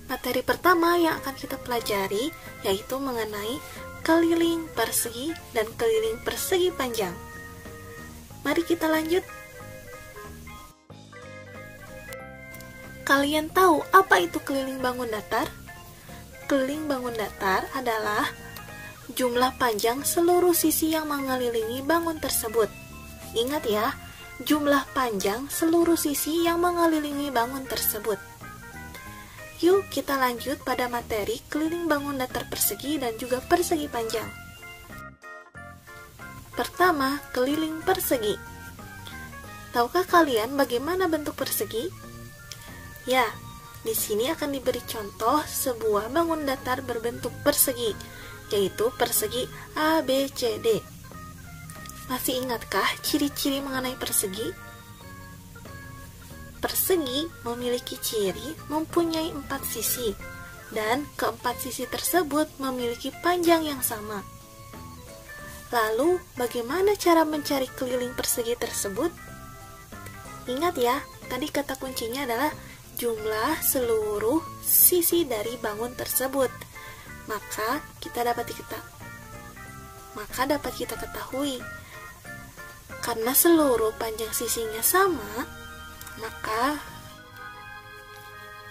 Materi pertama yang akan kita pelajari yaitu mengenai keliling persegi dan keliling persegi panjang. Mari kita lanjut. Kalian tahu apa itu keliling bangun datar? Keliling bangun datar adalah jumlah panjang seluruh sisi yang mengelilingi bangun tersebut. Ingat ya, jumlah panjang seluruh sisi yang mengelilingi bangun tersebut. Yuk kita lanjut pada materi keliling bangun datar persegi dan juga persegi panjang. Pertama, keliling persegi. Tahukah kalian bagaimana bentuk persegi? Ya, di sini akan diberi contoh sebuah bangun datar berbentuk persegi, yaitu persegi ABCD. Masih ingatkah ciri-ciri mengenai persegi? Persegi memiliki ciri mempunyai 4 sisi, dan keempat sisi tersebut memiliki panjang yang sama. Lalu, bagaimana cara mencari keliling persegi tersebut? Ingat ya, tadi kata kuncinya adalah jumlah seluruh sisi dari bangun tersebut. Maka dapat kita ketahui, karena seluruh panjang sisinya sama, maka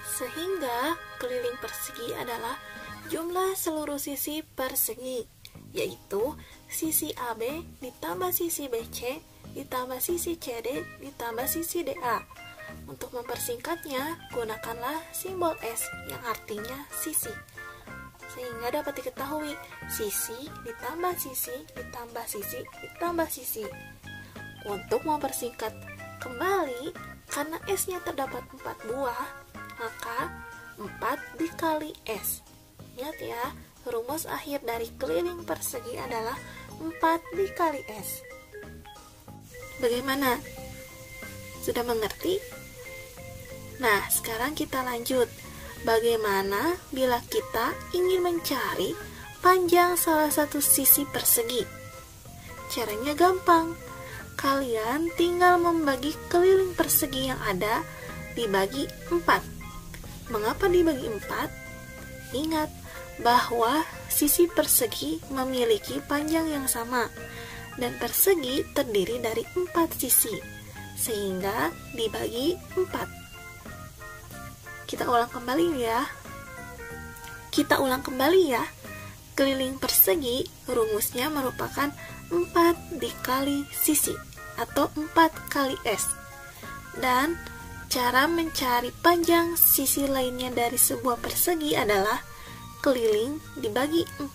sehingga keliling persegi adalah jumlah seluruh sisi persegi, yaitu sisi AB ditambah sisi BC ditambah sisi CD ditambah sisi DA. Untuk mempersingkatnya, gunakanlah simbol S yang artinya sisi, sehingga dapat diketahui sisi ditambah sisi ditambah sisi ditambah sisi. Untuk mempersingkat kembali, karena S-nya terdapat 4 buah, maka 4 dikali S. Ingat ya, rumus akhir dari keliling persegi adalah 4 dikali S. Bagaimana? Sudah mengerti? Nah, sekarang kita lanjut. Bagaimana bila kita ingin mencari panjang salah satu sisi persegi? Caranya gampang. Kalian tinggal membagi keliling persegi yang ada dibagi 4. Mengapa dibagi 4? Ingat bahwa sisi persegi memiliki panjang yang sama, dan persegi terdiri dari 4 sisi, sehingga dibagi 4. Kita ulang kembali ya. Keliling persegi rumusnya merupakan 4 dikali sisi atau 4 kali S. Dan cara mencari panjang sisi lainnya dari sebuah persegi adalah keliling dibagi 4.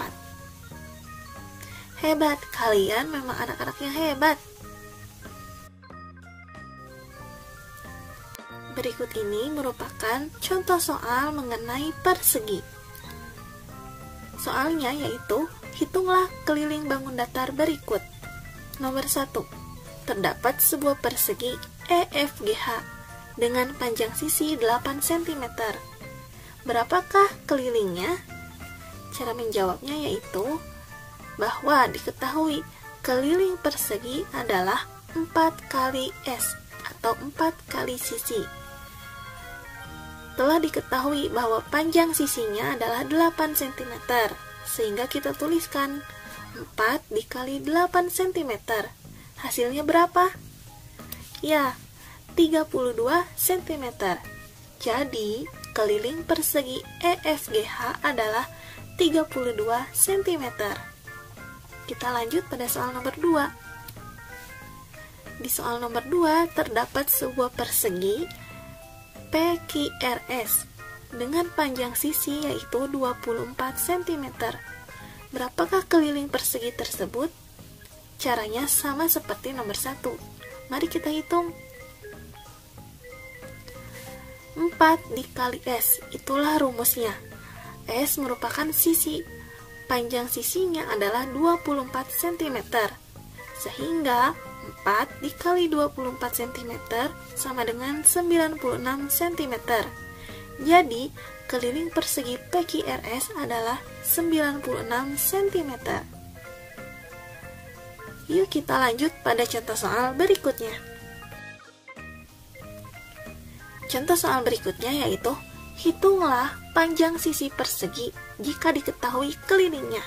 Hebat, kalian memang anak-anak yang hebat. Berikut ini merupakan contoh soal mengenai persegi. Soalnya yaitu, hitunglah keliling bangun datar berikut. Nomor 1. Terdapat sebuah persegi EFGH dengan panjang sisi 8 cm. Berapakah kelilingnya? Cara menjawabnya yaitu bahwa diketahui keliling persegi adalah 4 kali S atau 4 kali sisi. Telah diketahui bahwa panjang sisinya adalah 8 cm, sehingga kita tuliskan 4 dikali 8 cm. Hasilnya berapa? Ya, 32 cm. Jadi, keliling persegi EFGH adalah 32 cm. Kita lanjut pada soal nomor 2. Di soal nomor 2 terdapat sebuah persegi PQRS dengan panjang sisi yaitu 24 cm. Berapakah keliling persegi tersebut? Caranya sama seperti nomor 1. Mari kita hitung. 4 dikali S, itulah rumusnya. S merupakan sisi. Panjang sisinya adalah 24 cm. Sehingga 4 dikali 24 cm sama dengan 96 cm. Jadi, keliling persegi PQRS adalah 96 cm. Yuk kita lanjut pada contoh soal berikutnya. Contoh soal berikutnya yaitu, Hitunglah panjang sisi persegi jika diketahui kelilingnya.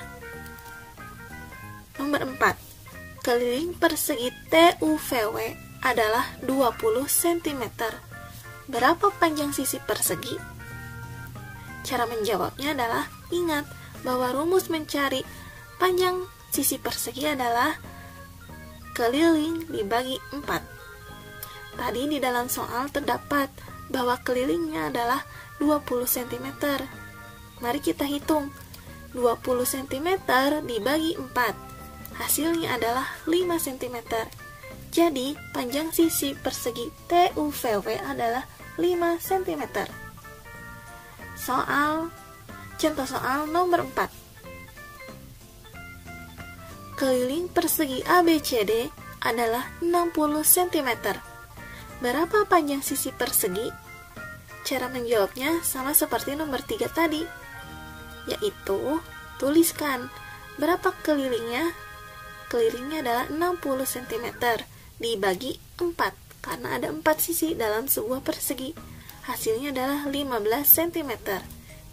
Nomor 4. Keliling persegi TUVW adalah 20 cm. Berapa panjang sisi persegi? Cara menjawabnya adalah ingat bahwa rumus mencari panjang sisi persegi adalah keliling dibagi 4. Tadi di dalam soal terdapat bahwa kelilingnya adalah 20 cm. Mari kita hitung. 20 cm dibagi 4. Hasilnya adalah 5 cm. Jadi, panjang sisi persegi TUVW adalah 5 cm. Contoh soal nomor 4. Keliling persegi ABCD adalah 60 cm. Berapa panjang sisi persegi? Cara menjawabnya sama seperti nomor 3 tadi, yaitu tuliskan berapa kelilingnya. Kelilingnya adalah 60 cm dibagi 4, karena ada 4 sisi dalam sebuah persegi. Hasilnya adalah 15 cm.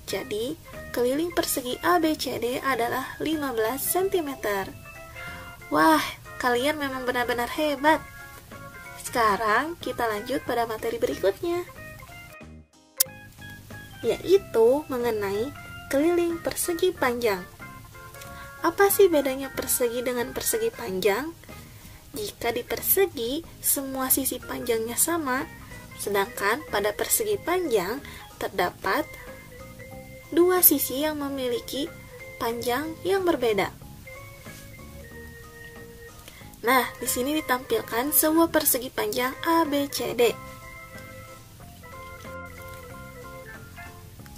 Jadi, keliling persegi ABCD adalah 15 cm. Wah, kalian memang benar-benar hebat. Sekarang kita lanjut pada materi berikutnya, yaitu mengenai keliling persegi panjang. Apa sih bedanya persegi dengan persegi panjang? Jika di persegi, semua sisi panjangnya sama, sedangkan pada persegi panjang terdapat 2 sisi yang memiliki panjang yang berbeda. Nah, di sini ditampilkan sebuah persegi panjang ABCD.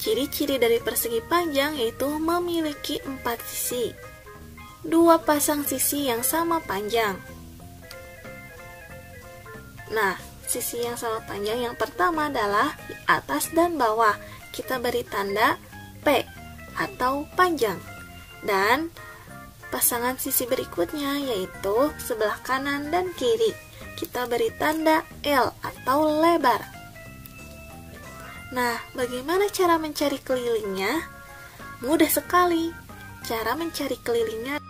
Ciri-ciri dari persegi panjang yaitu memiliki 4 sisi, 2 pasang sisi yang sama panjang. Nah, sisi yang sama panjang yang pertama adalah di atas dan bawah. Kita beri tanda P atau panjang. Dan pasangan sisi berikutnya yaitu sebelah kanan dan kiri. Kita beri tanda L atau lebar. Nah, bagaimana cara mencari kelilingnya? Mudah sekali. Cara mencari kelilingnya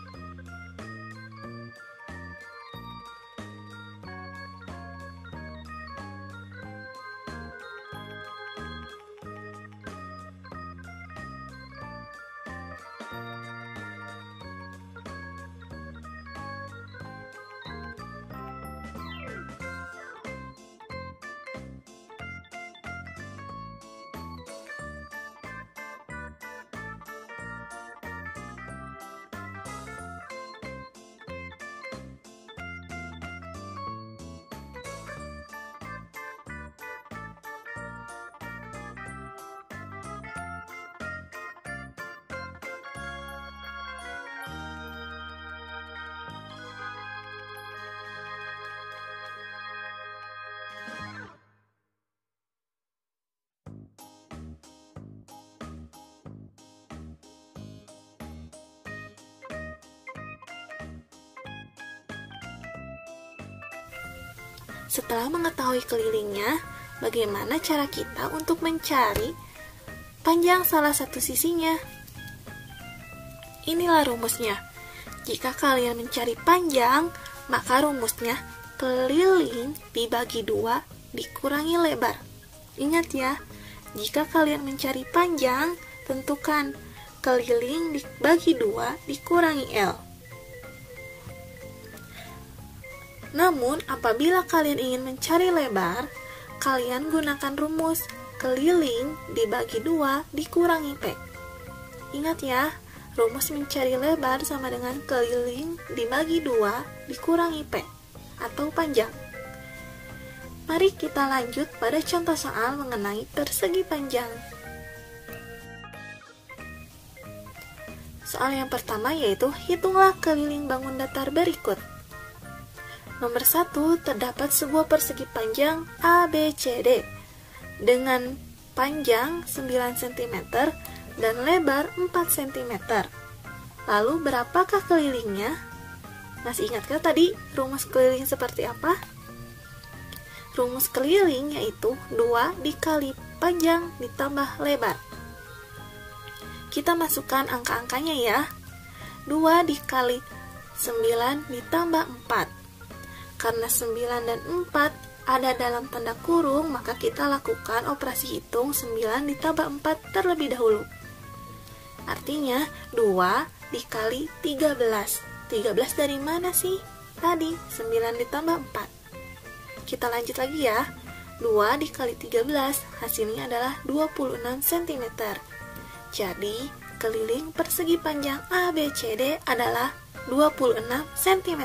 Setelah mengetahui kelilingnya, bagaimana cara kita untuk mencari panjang salah satu sisinya? Inilah rumusnya. Jika kalian mencari panjang, maka rumusnya keliling dibagi 2 dikurangi lebar. Ingat ya, jika kalian mencari panjang, tentukan keliling dibagi 2 dikurangi L. Namun, apabila kalian ingin mencari lebar, kalian gunakan rumus keliling dibagi 2 dikurangi P. Ingat ya, rumus mencari lebar sama dengan keliling dibagi 2 dikurangi P, atau panjang. Mari kita lanjut pada contoh soal mengenai persegi panjang. Soal yang pertama yaitu hitunglah keliling bangun datar berikut. Nomor 1, terdapat sebuah persegi panjang ABCD dengan panjang 9 cm dan lebar 4 cm. Lalu berapakah kelilingnya? Masih ingatkah tadi rumus keliling seperti apa? Rumus keliling yaitu 2 dikali panjang ditambah lebar. Kita masukkan angka-angkanya ya. 2 dikali 9 ditambah 4. Karena 9 dan 4 ada dalam tanda kurung, maka kita lakukan operasi hitung 9 ditambah 4 terlebih dahulu. Artinya 2 dikali 13. 13 dari mana sih? Tadi 9 ditambah 4. Kita lanjut lagi ya. 2 dikali 13 hasilnya adalah 26 cm. Jadi keliling persegi panjang ABCD adalah 26 cm.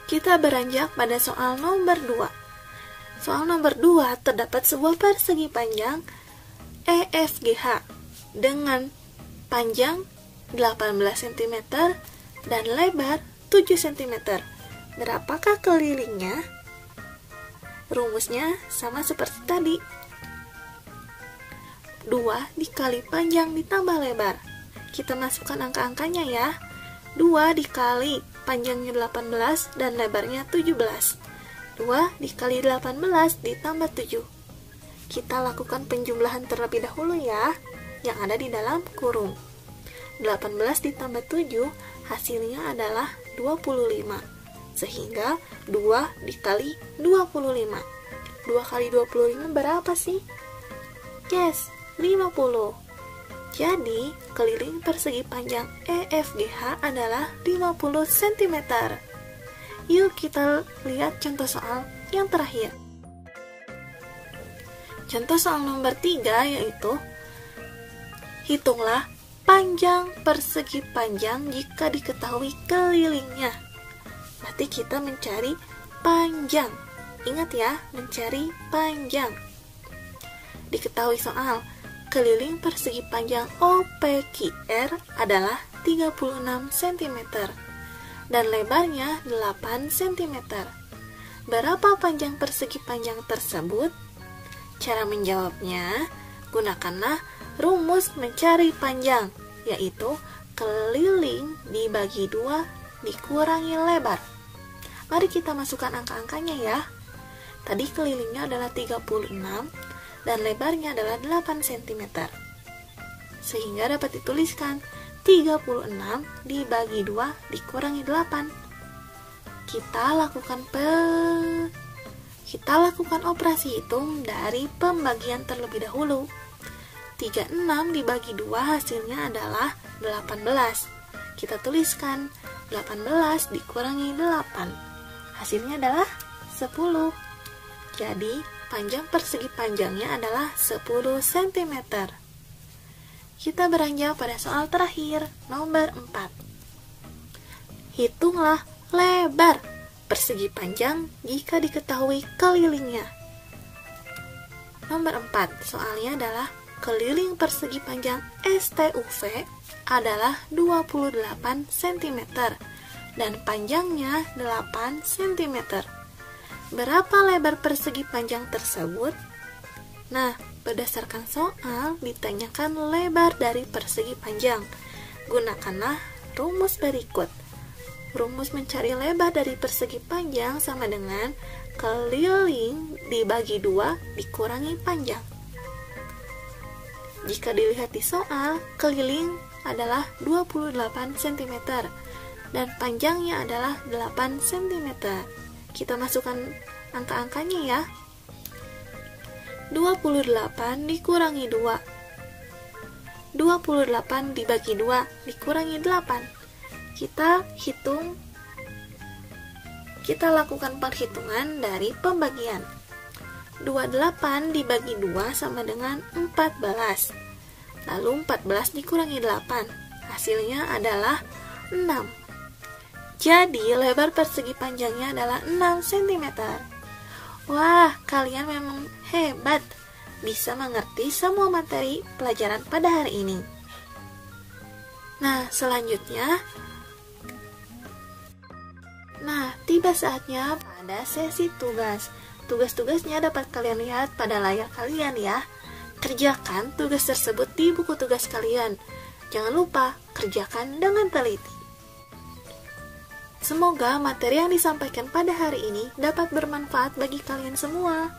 Kita beranjak pada soal nomor 2. Soal nomor 2 terdapat sebuah persegi panjang EFGH dengan panjang 18 cm dan lebar 7 cm. Berapakah kelilingnya? Rumusnya sama seperti tadi. 2 dikali panjang ditambah lebar. Kita masukkan angka-angkanya ya. 2 dikali panjangnya 18 dan lebarnya 17. 2 dikali 18 ditambah 7. Kita lakukan penjumlahan terlebih dahulu ya, yang ada di dalam kurung. 18 ditambah 7 hasilnya adalah 25. Sehingga 2 dikali 25. 2 kali 25 berapa sih? Yes, 50. Jadi, keliling persegi panjang EFGH adalah 50 cm. Yuk kita lihat contoh soal yang terakhir. Contoh soal nomor 3 yaitu hitunglah panjang persegi panjang jika diketahui kelilingnya. Berarti kita mencari panjang. Ingat ya, mencari panjang. Diketahui soal keliling persegi panjang OPQR adalah 36 cm dan lebarnya 8 cm. Berapa panjang persegi panjang tersebut? Cara menjawabnya, gunakanlah rumus mencari panjang, yaitu keliling dibagi 2 dikurangi lebar. Mari kita masukkan angka-angkanya ya. Tadi kelilingnya adalah 36 dan lebarnya adalah 8 cm. Sehingga dapat dituliskan 36 dibagi 2 dikurangi 8. Kita lakukan operasi hitung dari pembagian terlebih dahulu. 36 dibagi 2 hasilnya adalah 18. Kita tuliskan 18 dikurangi 8. Hasilnya adalah 10. Jadi, panjang persegi panjangnya adalah 10 cm. Kita beranjak pada soal terakhir, nomor 4. Hitunglah lebar persegi panjang jika diketahui kelilingnya. Nomor 4, soalnya adalah keliling persegi panjang STUV adalah 28 cm dan panjangnya 8 cm. Berapa lebar persegi panjang tersebut? Nah, berdasarkan soal ditanyakan lebar dari persegi panjang. Gunakanlah rumus berikut. Rumus mencari lebar dari persegi panjang sama dengan keliling dibagi 2 dikurangi panjang. Jika dilihat di soal, keliling adalah 28 cm dan panjangnya adalah 8 cm. Kita masukkan angka-angkanya ya. 28 dikurangi 2. 28 dibagi 2 dikurangi 8. Kita lakukan perhitungan dari pembagian. 28 dibagi 2 sama dengan 14. Lalu 14 dikurangi 8. Hasilnya adalah 6. Jadi lebar persegi panjangnya adalah 6 cm. Wah, kalian memang hebat. Bisa mengerti semua materi pelajaran pada hari ini. Nah, selanjutnya tiba saatnya pada sesi tugas. Tugas-tugasnya dapat kalian lihat pada layar kalian ya. Kerjakan tugas tersebut di buku tugas kalian. Jangan lupa, kerjakan dengan teliti. Semoga materi yang disampaikan pada hari ini dapat bermanfaat bagi kalian semua.